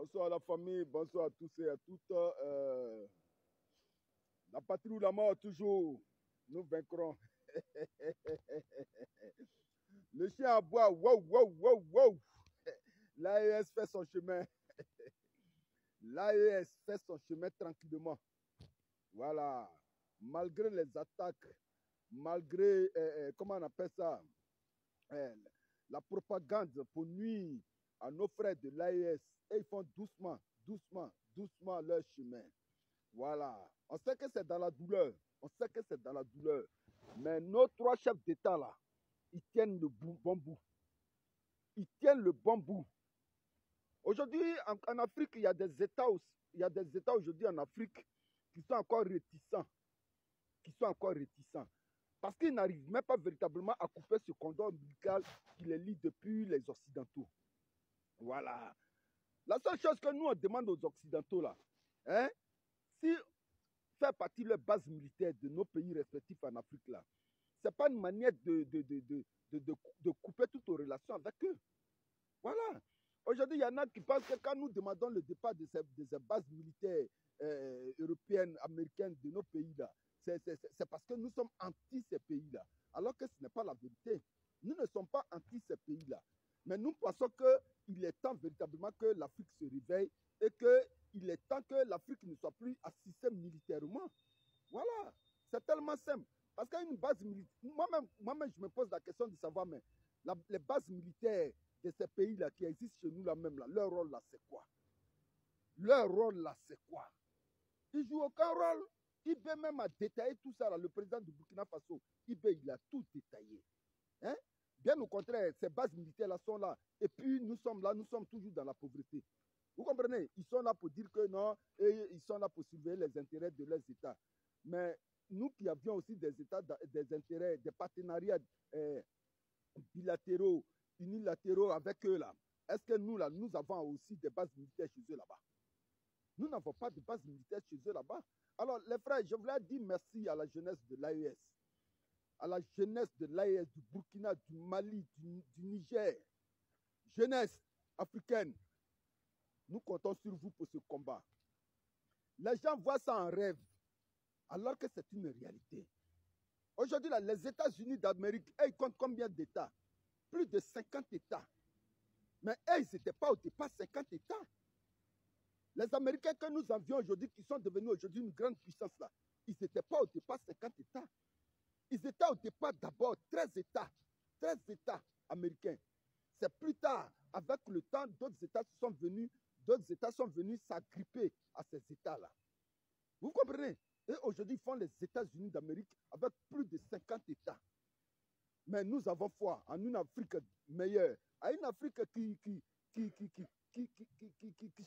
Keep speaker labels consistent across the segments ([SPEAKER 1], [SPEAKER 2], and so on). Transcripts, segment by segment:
[SPEAKER 1] Bonsoir à la famille, bonsoir à tous et à toutes. La patrie ou la mort, toujours. Nous vaincrons. Le chien aboie. Wow, wow, wow, wow. L'AES fait son chemin. L'AES fait son chemin tranquillement. Voilà. Malgré les attaques, malgré, comment on appelle ça, la propagande pour nuire à nos frères de l'AES, et ils font doucement, doucement, doucement leur chemin. Voilà. On sait que c'est dans la douleur. On sait que c'est dans la douleur. Mais nos trois chefs d'État là, ils tiennent le bon bout. Ils tiennent le bon bout. Aujourd'hui, en Afrique, il y a des États aussi. Il y a des États aujourd'hui en Afrique qui sont encore réticents. Qui sont encore réticents. Parce qu'ils n'arrivent même pas véritablement à couper ce cordon ombilical qui les lie depuis les Occidentaux. Voilà. La seule chose que nous, on demande aux Occidentaux, là, hein, si faire partie de leur base militaire de nos pays respectifs en Afrique, là, ce n'est pas une manière de couper toutes nos relations avec eux. Voilà. Aujourd'hui, il y en a qui pensent que quand nous demandons le départ de ces bases militaires européennes, américaines de nos pays-là, c'est parce que nous sommes anti ces pays-là. Alors que ce n'est pas la vérité. Nous ne sommes pas anti ces pays-là. Mais nous pensons qu'il est temps véritablement que l'Afrique se réveille et qu'il est temps que l'Afrique ne soit plus assistée militairement. Voilà. C'est tellement simple. Parce qu'une base militaire, moi-même, je me pose la question de savoir, mais les bases militaires de ces pays-là qui existent chez nous là même, là, leur rôle là, c'est quoi? Leur rôle là, c'est quoi? Ils jouent aucun rôle. IB même a détaillé tout ça là. Le président du Burkina Faso, IB, il a tout détaillé. Hein? Bien au contraire, ces bases militaires là sont là. Et puis nous sommes là, nous sommes toujours dans la pauvreté. Vous comprenez? Ils sont là pour dire que non, et ils sont là pour surveiller les intérêts de leurs États. Mais nous qui avions aussi des États, des intérêts, des partenariats bilatéraux, unilatéraux avec eux là, est-ce que nous là, nous avons aussi des bases militaires chez eux là-bas? Nous n'avons pas de base militaire chez eux là-bas. Alors les frères, je voulais dire merci à la jeunesse de l'AES, à la jeunesse de l'AES, du Burkina, du Mali, du Niger, jeunesse africaine. Nous comptons sur vous pour ce combat. Les gens voient ça en rêve, alors que c'est une réalité. Aujourd'hui, les États-Unis d'Amérique, ils comptent combien d'États? Plus de 50 États. Mais ils n'étaient pas au départ 50 États. Les Américains que nous avions aujourd'hui, qui sont devenus aujourd'hui une grande puissance là, ils n'étaient pas au départ 50 États. Ils étaient au départ d'abord 13 États. 13 États américains. C'est plus tard, avec le temps, d'autres États sont venus s'agripper à ces États-là. Vous comprenez? Et aujourd'hui, ils font les États-Unis d'Amérique avec plus de 50 États. Mais nous avons foi en une Afrique meilleure, à une Afrique qui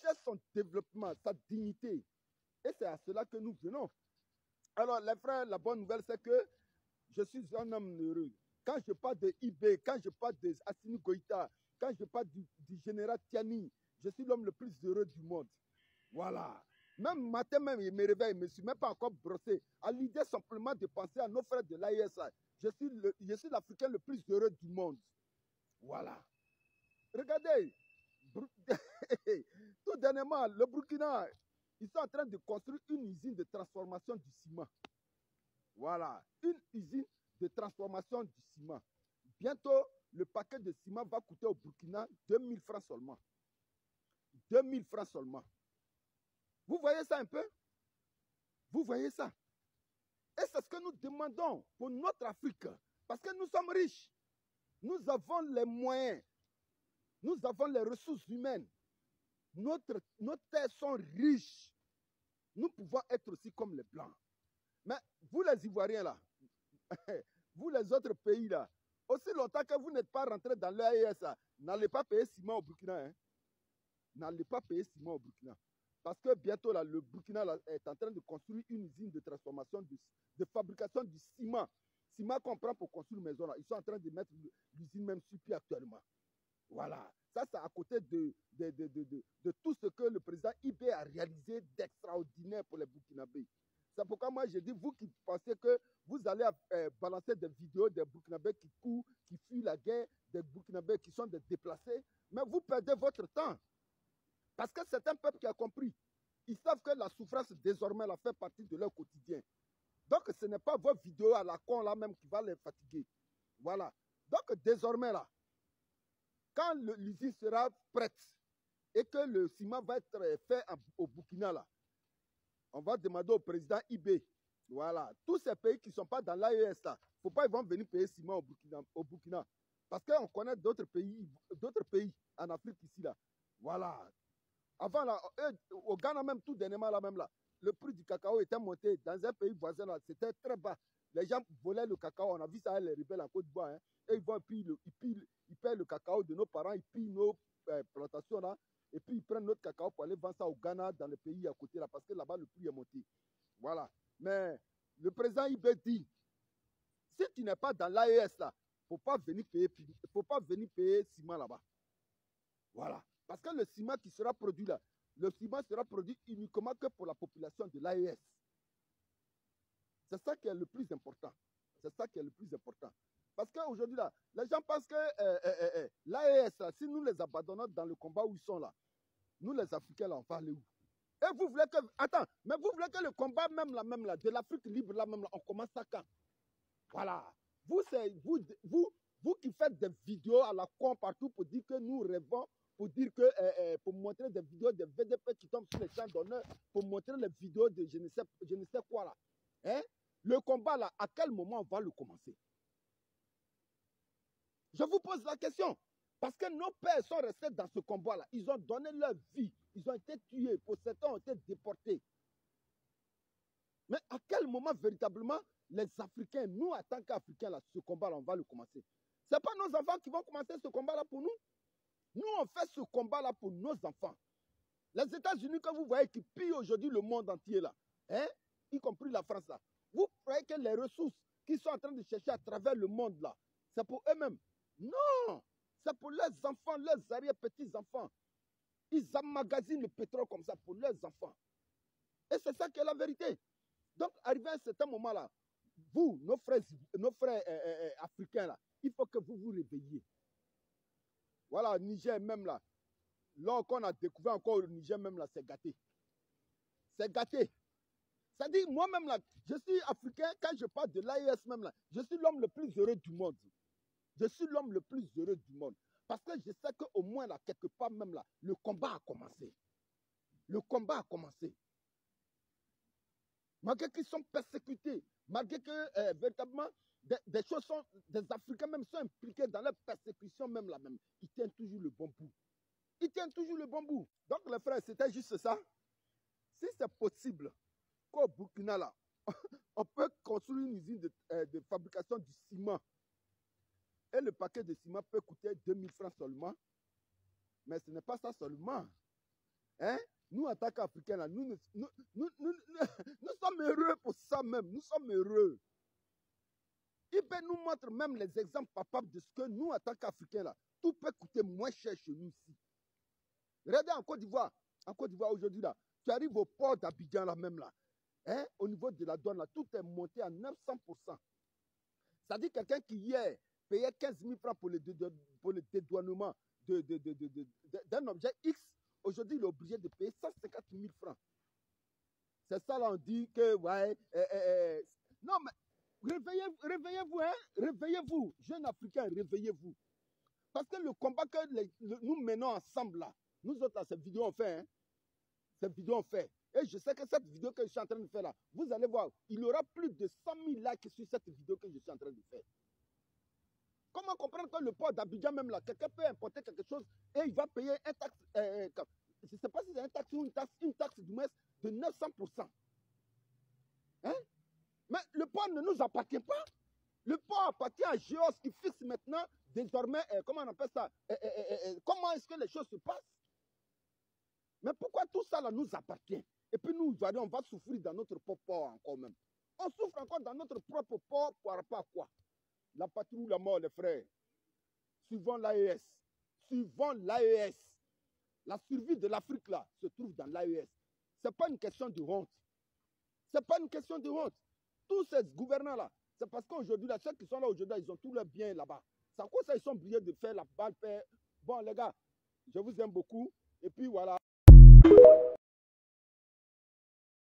[SPEAKER 1] cherche son développement, sa dignité. Et c'est à cela que nous venons. Alors, les frères, la bonne nouvelle, c'est que je suis un homme heureux. Quand je parle de IB, quand je parle de Assimi Goïta, quand je parle du général Tiani, je suis l'homme le plus heureux du monde. Voilà. Même matin, même, il me réveille, je ne me suis même pas encore brossé. À l'idée simplement de penser à nos frères de l'AISA. Je suis l'Africain le plus heureux du monde. Voilà. Regardez, tout dernièrement, le Burkina, ils sont en train de construire une usine de transformation du ciment. Voilà, une usine de transformation du ciment. Bientôt, le paquet de ciment va coûter au Burkina 2000 francs seulement. 2000 francs seulement. Vous voyez ça un peu? Vous voyez ça? Et c'est ce que nous demandons pour notre Afrique. Parce que nous sommes riches. Nous avons les moyens. Nous avons les ressources humaines. Nos terres sont riches. Nous pouvons être aussi comme les Blancs. Mais vous les Ivoiriens là, vous les autres pays là, aussi longtemps que vous n'êtes pas rentrés dans l'AES, n'allez pas payer ciment au Burkina. Hein? N'allez pas payer ciment au Burkina. Parce que bientôt là, le Burkina là, est en train de construire une usine de transformation, de fabrication du ciment. Ciment qu'on prend pour construire une maison là. Ils sont en train de mettre l'usine même sur pied actuellement. Voilà. Ça, c'est à côté de tout ce que le président IB a réalisé d'extraordinaire pour les Burkinabés. C'est pourquoi moi, je dis, vous qui pensez que vous allez balancer des vidéos des Burkinabés qui courent, qui fuient la guerre, des Burkinabés qui sont des déplacés, mais vous perdez votre temps. Parce que c'est un peuple qui a compris. Ils savent que la souffrance, désormais, là, fait partie de leur quotidien. Donc, ce n'est pas vos vidéos à la con, là, même, qui va les fatiguer. Voilà. Donc, désormais, là, quand l'usine sera prête et que le ciment va être fait au Burkina, là, on va demander au président IB. Voilà. Tous ces pays qui ne sont pas dans l'AES, là, il ne faut pas qu'ils vont venir payer ciment au Burkina. Parce qu'on connaît d'autres pays en Afrique ici, là. Voilà. Avant, là, au Ghana même, tout dernièrement, là, même là, le prix du cacao était monté dans un pays voisin, là, c'était très bas. Les gens volaient le cacao, on a vu ça, les rebelles en Côte d'Ivoire, hein. Et ils vont, puis ils paient le cacao de nos parents, ils pillent nos plantations, là, et puis ils prennent notre cacao pour aller vendre ça au Ghana, dans le pays à côté, là, parce que là-bas, le prix est monté. Voilà. Mais le président Ibé dit, si tu n'es pas dans l'AES, là, il ne faut pas venir payer ciment là-bas. Voilà. Parce que le ciment qui sera produit là, le ciment sera produit uniquement que pour la population de l'AES. C'est ça qui est le plus important. C'est ça qui est le plus important. Parce qu'aujourd'hui, là, les gens pensent que l'AES, si nous les abandonnons dans le combat où ils sont là, nous les Africains, là, on va aller où? Et vous voulez que... Attends, mais vous voulez que le combat même là, de l'Afrique libre là même là, on commence ça quand? Voilà. Vous qui faites des vidéos à la con partout pour dire que nous rêvons, pour dire que, pour montrer des vidéos de VDP qui tombent sur les champs d'honneur, pour montrer les vidéos de je ne sais quoi là. Hein? Le combat là, à quel moment on va le commencer? Je vous pose la question. Parce que nos pères sont restés dans ce combat-là. Ils ont donné leur vie. Ils ont été tués. Pour certains ont été déportés. Mais à quel moment véritablement les Africains, nous en tant qu'Africains, là, ce combat-là, on va le commencer? Ce n'est pas nos enfants qui vont commencer ce combat-là pour nous. Nous, on fait ce combat-là pour nos enfants. Les États-Unis, que vous voyez, qui pillent aujourd'hui le monde entier, là, hein, y compris la France, là, vous croyez que les ressources qu'ils sont en train de chercher à travers le monde, là, c'est pour eux-mêmes? Non! C'est pour leurs enfants, leurs arrière-petits-enfants. Ils emmagasinent le pétrole comme ça pour leurs enfants. Et c'est ça qui est la vérité. Donc, arrivé à un certain moment-là, vous, nos frères africains, là, il faut que vous vous réveilliez. Voilà, Niger même là. Lorsqu'on a découvert encore le Niger même là, c'est gâté. C'est gâté. C'est-à-dire, moi-même là, je suis africain, quand je parle de l'AES même là, je suis l'homme le plus heureux du monde. Je suis l'homme le plus heureux du monde. Parce que je sais qu'au moins là, quelque part même là, le combat a commencé. Le combat a commencé. Malgré qu'ils sont persécutés, malgré que véritablement des choses sont, des Africains même sont impliqués dans leur persécution même là même, ils tiennent toujours le bon bout. Ils tiennent toujours le bon bout. Donc les frères, c'était juste ça. Si c'est possible qu'au Burkina là, on peut construire une usine de fabrication du ciment. Et le paquet de ciment peut coûter 2000 francs seulement. Mais ce n'est pas ça seulement. Hein? Nous, en tant qu'Africains, là, nous sommes heureux pour ça même. Nous sommes heureux. Il peut nous montrer même les exemples papables de ce que nous, en tant qu'Africains, là, tout peut coûter moins cher chez nous ici. Regardez en Côte d'Ivoire. En Côte d'Ivoire, aujourd'hui, là, tu arrives au port d'Abidjan, là même, là. Hein? Au niveau de la douane, là, tout est monté à 900%. C'est-à-dire quelqu'un qui hier payait 15 000 francs pour le dédouanement d'un objet X, aujourd'hui, il est obligé de payer 150 000 francs. C'est ça, là, on dit que, ouais, non, mais réveillez-vous, hein, réveillez-vous, jeunes Africains, réveillez-vous. Parce que le combat que nous menons ensemble, là, nous autres, là, cette vidéo, on fait, hein, cette vidéo, on fait. Et je sais que cette vidéo que je suis en train de faire, là, vous allez voir, il y aura plus de 100 000 likes sur cette vidéo que je suis en train de faire. Comment comprendre que le port d'Abidjan, même là, quelqu'un peut importer quelque chose et il va payer un taxe, je ne sais pas si c'est un taxe ou une taxe du moins de 900%. Hein? Mais le port ne nous appartient pas. Le port appartient à Géos qui fixe maintenant, désormais, comment on appelle ça, comment est-ce que les choses se passent. Mais pourquoi tout ça là nous appartient? Et puis nous, on va souffrir dans notre propre port encore même. On souffre encore dans notre propre port par rapport à quoi? La patrie ou la mort, les frères. Suivant l'AES. Suivant l'AES. La survie de l'Afrique, là, se trouve dans l'AES. Ce n'est pas une question de honte. Ce n'est pas une question de honte. Tous ces gouvernants-là, c'est parce qu'aujourd'hui, ceux qui sont là aujourd'hui, ils ont tous leurs biens là-bas. C'est à quoi ça, ils sont obligés de faire la balle. Bon, les gars, je vous aime beaucoup. Et puis voilà.